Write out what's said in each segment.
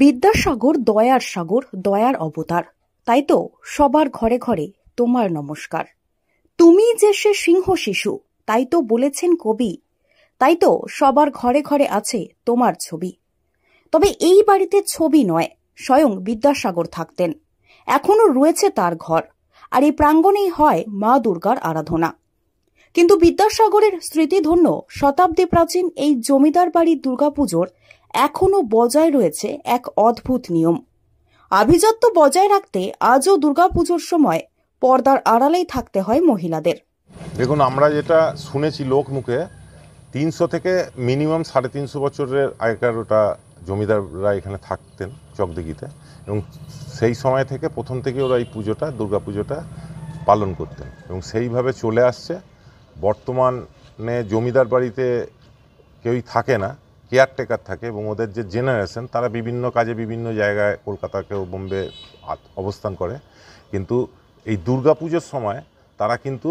বিদ্যাসাগর দয়ার সাগর, দয়ার অবতার। তাই তো সবার ঘরে ঘরে তোমার নমস্কার। তুমি যে সে সিংহ শিশু, তাই তো বলেছেন কবি। তাই তো সবার ঘরে ঘরে আছে তোমার ছবি। তবে এই বাড়িতে ছবি নয়, স্বয়ং বিদ্যাসাগর থাকতেন। এখনো রয়েছে তার ঘর, আর এই প্রাঙ্গণেই হয় মা দুর্গার আরাধনা। কিন্তু বিদ্যাসাগরের স্মৃতিধন্য শতাব্দী প্রাচীন এই জমিদার বাড়ির দুর্গাপুজোর এখনো বজায় রয়েছে এক অদ্ভুত নিয়ম। আভিজাত্য বজায় রাখতে আজও দুর্গাপুজোর সময় পর্দার আড়ালেই থাকতে হয় মহিলাদের। দেখুন, আমরা যেটা শুনেছি লোক মুখে, 300 থেকে মিনিমাম 350 বছরের আগেকার ওটা জমিদাররা এখানে থাকতেন চকদিঘিতে, এবং সেই সময় থেকে প্রথম থেকে ওরা এই পুজোটা, দুর্গা পুজোটা পালন করতেন এবং সেইভাবে চলে আসছে। বর্তমানে জমিদার বাড়িতে কেউই থাকে না, কেয়ারটেকার থাকে, এবং ওদের যে জেনারেশন তারা বিভিন্ন কাজে বিভিন্ন জায়গায়, কলকাতা কেউ বোম্বে অবস্থান করে। কিন্তু এই দুর্গা পুজোর সময় তারা কিন্তু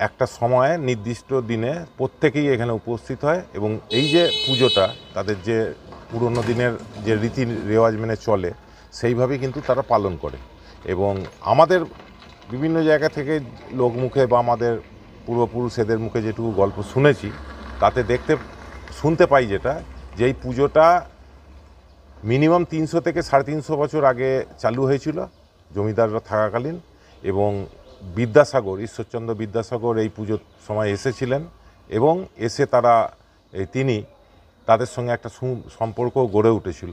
একটা সময়ে নির্দিষ্ট দিনে প্রত্যেকেই এখানে উপস্থিত হয়, এবং এই যে পুজোটা তাদের যে পুরনো দিনের যে রীতি রেওয়াজ মেনে চলে সেইভাবেই কিন্তু তারা পালন করে। এবং আমাদের বিভিন্ন জায়গা থেকে লোকমুখে বা আমাদের পূর্বপুরুষেদের মুখে যেটুকু গল্প শুনেছি তাতে শুনতে পাই যেটা, যে এই পুজোটা মিনিমাম 300 থেকে 350 বছর আগে চালু হয়েছিল জমিদাররা থাকাকালীন, এবং বিদ্যাসাগর, ঈশ্বরচন্দ্র বিদ্যাসাগর এই পুজোর সময় এসেছিলেন, এবং এসে তিনি তাদের সঙ্গে একটা সম্পর্ক গড়ে উঠেছিল।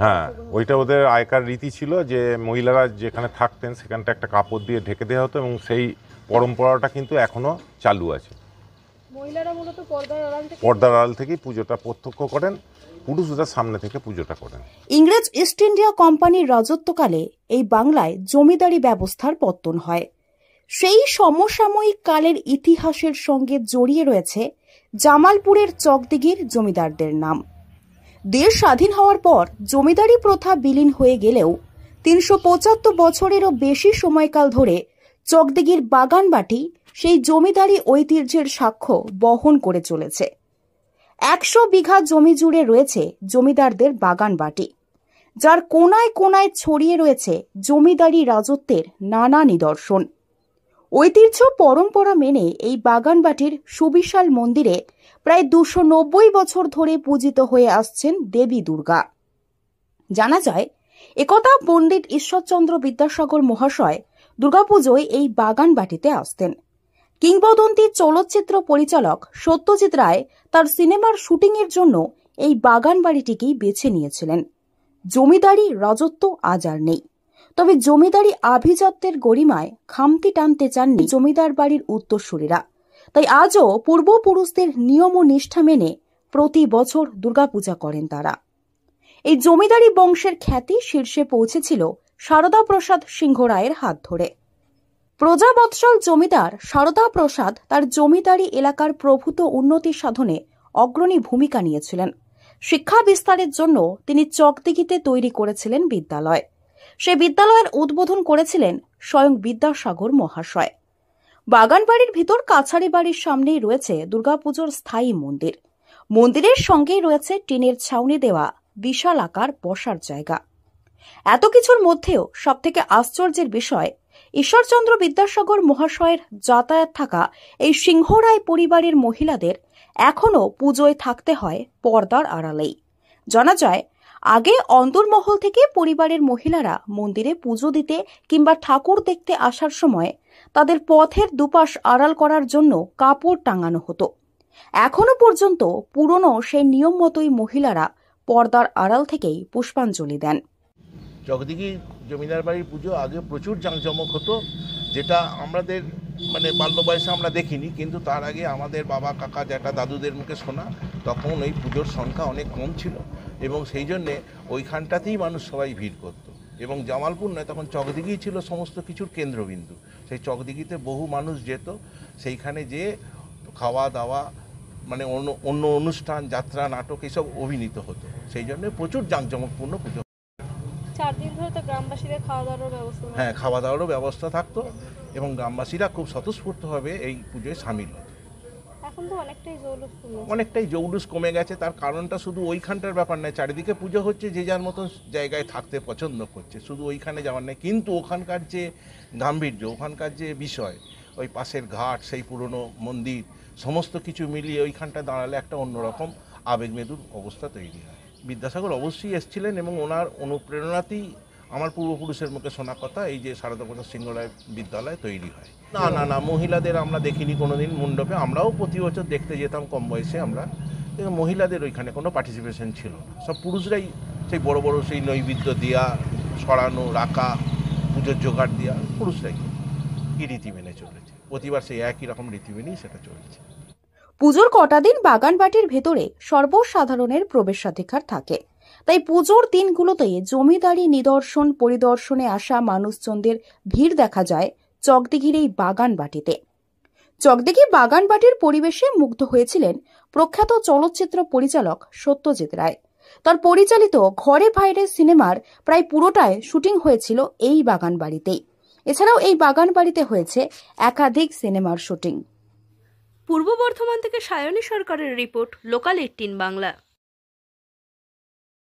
হ্যাঁ, ওইটা ওদের আগেকার রীতি ছিল যে মহিলারা যেখানে থাকতেন সেখানটা একটা কাপড় দিয়ে ঢেকে দেওয়া হতো, এবং সেই পরম্পরাটা কিন্তু এখনো চালু আছে। মহিলারা মূলত পর্দার আড়াল থেকেই পুজোটা প্রত্যক্ষ করেন, পুরুষরা সামনে থেকে পুজোটা করেন। ইংরেজ ইস্ট ইন্ডিয়া কোম্পানির রাজত্বকালে এই বাংলায় জমিদারি ব্যবস্থার পতন হয়। সেই সমসাময়িক কালের ইতিহাসের সঙ্গে জড়িয়ে রয়েছে জামালপুরের চকদিঘির জমিদারদের নাম। দেশ স্বাধীন হওয়ার পর জমিদারি প্রথা বিলীন হয়ে গেলেও 375 বছরেরও বেশি সময়কাল ধরে চকদিঘির বাগানবাটি সেই জমিদারি ঐতিহ্যের সাক্ষ্য বহন করে চলেছে। 100 বিঘা জমি জুড়ে রয়েছে জমিদারদের বাগানবাটি, যার কোনায় কোনায় ছড়িয়ে রয়েছে জমিদারি রাজত্বের নানা নিদর্শন। ঐতিহ্য পরম্পরা মেনে এই বাগানবাটির সুবিশাল মন্দিরে প্রায় 290 বছর ধরে পূজিত হয়ে আসছেন দেবী দুর্গা। জানা যায়, একথা পণ্ডিত ঈশ্বরচন্দ্র বিদ্যাসাগর মহাশয় দুর্গাপুজোয় এই বাগানবাটিতে আসতেন। কিংবদন্তি চলচ্চিত্র পরিচালক সত্যজিৎ রায় তার সিনেমার শুটিংয়ের জন্য এই বাগান বাড়িটিকেই বেছে নিয়েছিলেন। জমিদারি রাজত্ব আজ আর নেই, তবে জমিদারি আভিজাত্যের গরিমায় খামতি টানতে চাননি জমিদার বাড়ির উত্তরসূরিরা। তাই আজও পূর্বপুরুষদের নিয়ম ও নিষ্ঠা মেনে প্রতি বছর দুর্গাপূজা করেন তারা। এই জমিদারি বংশের খ্যাতি শীর্ষে পৌঁছেছিল সারদা প্রসাদ সিংহ রায়ের হাত ধরে। প্রজাবৎসল জমিদার সারদা প্রসাদ তার জমিদারি এলাকার প্রভূত উন্নতি সাধনে অগ্রণী ভূমিকা নিয়েছিলেন। শিক্ষা বিস্তারের জন্য তিনি চকদিঘিতে তৈরি করেছিলেন বিদ্যালয়। সে বিদ্যালয়ের উদ্বোধন করেছিলেন স্বয়ং বিদ্যাসাগর মহাশয়। বাগানবাড়ির ভিতর কাছারি বাড়ির সামনেই রয়েছে দুর্গাপুজোর স্থায়ী মন্দির। মন্দিরের সঙ্গেই রয়েছে টিনের ছাউনি দেওয়া বিশাল আকার বসার জায়গা। এত কিছুর মধ্যেও সবথেকে আশ্চর্যের বিষয়, ঈশ্বরচন্দ্র বিদ্যাসাগর মহাশয়ের যাতায়াত থাকা এই সিংহরায় পরিবারের মহিলাদের এখনও পুজোয় থাকতে হয় পর্দার আড়ালেই। জানা যায়, আগে অন্দরমহল থেকে পরিবারের মহিলারা মন্দিরে পুজো দিতে কিংবা ঠাকুর দেখতে আসার সময় তাদের পথের দুপাশ আড়াল করার জন্য কাপড় টাঙানো হতো। এখনো পর্যন্ত পুরনো সেই নিয়ম মতোই মহিলারা পর্দার আড়াল থেকেই পুষ্পাঞ্জলি দেন। চকদিঘি জমিদার বাড়ির পুজো আগে প্রচুর জাঁকজমক হতো, যেটা আমাদের বাল্য বয়সে আমরা দেখিনি, কিন্তু তার আগে আমাদের বাবা, কাকা, জ্যাঠা, দাদুদের মুখে শোনা, তখন ওই পুজোর সংখ্যা অনেক কম ছিল, এবং সেই জন্যে ওইখানটাতেই মানুষ সবাই ভিড় করত। এবং জামালপুর নয়, তখন চকদিঘি ছিল সমস্ত কিছুর কেন্দ্রবিন্দু। সেই চকদিঘিতে বহু মানুষ যেত, সেইখানে যে খাওয়া দাওয়া অন্য অনুষ্ঠান, যাত্রা, নাটক এসব অভিনীত হতো। সেই জন্য প্রচুর জাঁকজমকপূর্ণ পুজো। 4 দিন ধরে তো গ্রামবাসীদের খাওয়া দাওয়ারও ব্যবস্থা, হ্যাঁ, খাওয়া দাওয়ারও ব্যবস্থা থাকতো, এবং গ্রামবাসীরা খুব স্বতঃস্ফূর্তভাবে এই পুজোয় সামিল হতো। এখন তো অনেকটাই জৌলুস কমেছে। অনেকটাই জৌলুস কমে গেছে। তার কারণটা শুধু ওইখানটার ব্যাপার নয়, চারিদিকে পুজো হচ্ছে, যে যার মতন জায়গায় থাকতে পছন্দ করছে, শুধু ওইখানে যাওয়ার নেই। কিন্তু ওখানকার যে গাম্ভীর্য, ওখানকার যে বিষয়, ওই পাশের ঘাট, সেই পুরনো মন্দির, সমস্ত কিছু মিলিয়ে ওইখানটা দাঁড়ালে একটা অন্যরকম আবেগমেদুর অবস্থা তৈরি হয়। বিদ্যাসাগর অবশ্যই এসেছিলেন এবং ওনার অনুপ্রেরণাতেই আমার পূর্বপুরুষের মুখে শোনা কথা এই যে সারদা প্রসাদ সিংহ রায় বিদ্যালয় তৈরি হয়। না না না, মহিলাদের আমরা দেখিনি কোনোদিন মণ্ডপে। আমরাও প্রতি বছর দেখতে যেতাম কম বয়সে আমরা, কিন্তু মহিলাদের ওইখানে কোনো পার্টিসিপেশন ছিল না। সব পুরুষরাই সেই বড় বড় সেই নৈবেদ্য দেওয়া, সরানো, রাখা, পুজোর জোগাড় দেওয়া, পুরুষরাই কি রীতি মেনে চলেছে। প্রতিবার সেই একই রকম রীতি মেনেই সেটা চলছে। পুজোর কটা দিন বাগানবাটির ভেতরে সর্বসাধারণের প্রবেশাধিকার থাকে, তাই পুজোর দিনগুলোতে জমিদারি নিদর্শন পরিদর্শনে আসা মানুষজনদের ভিড় দেখা যায় চকদিঘির এই বাগানবাটিতে। চকদিঘি বাগানবাটির পরিবেশে মুগ্ধ হয়েছিলেন প্রখ্যাত চলচ্চিত্র পরিচালক সত্যজিৎ রায়। তার পরিচালিত ঘরে বাইরে সিনেমার প্রায় পুরোটাই শুটিং হয়েছিল এই বাগানবাড়িতেই। এছাড়াও এই বাগানবাড়িতে হয়েছে একাধিক সিনেমার শুটিং। পূর্ব বর্ধমান থেকে সায়নী সরকারের রিপোর্ট, লোকাল 18 বাংলা।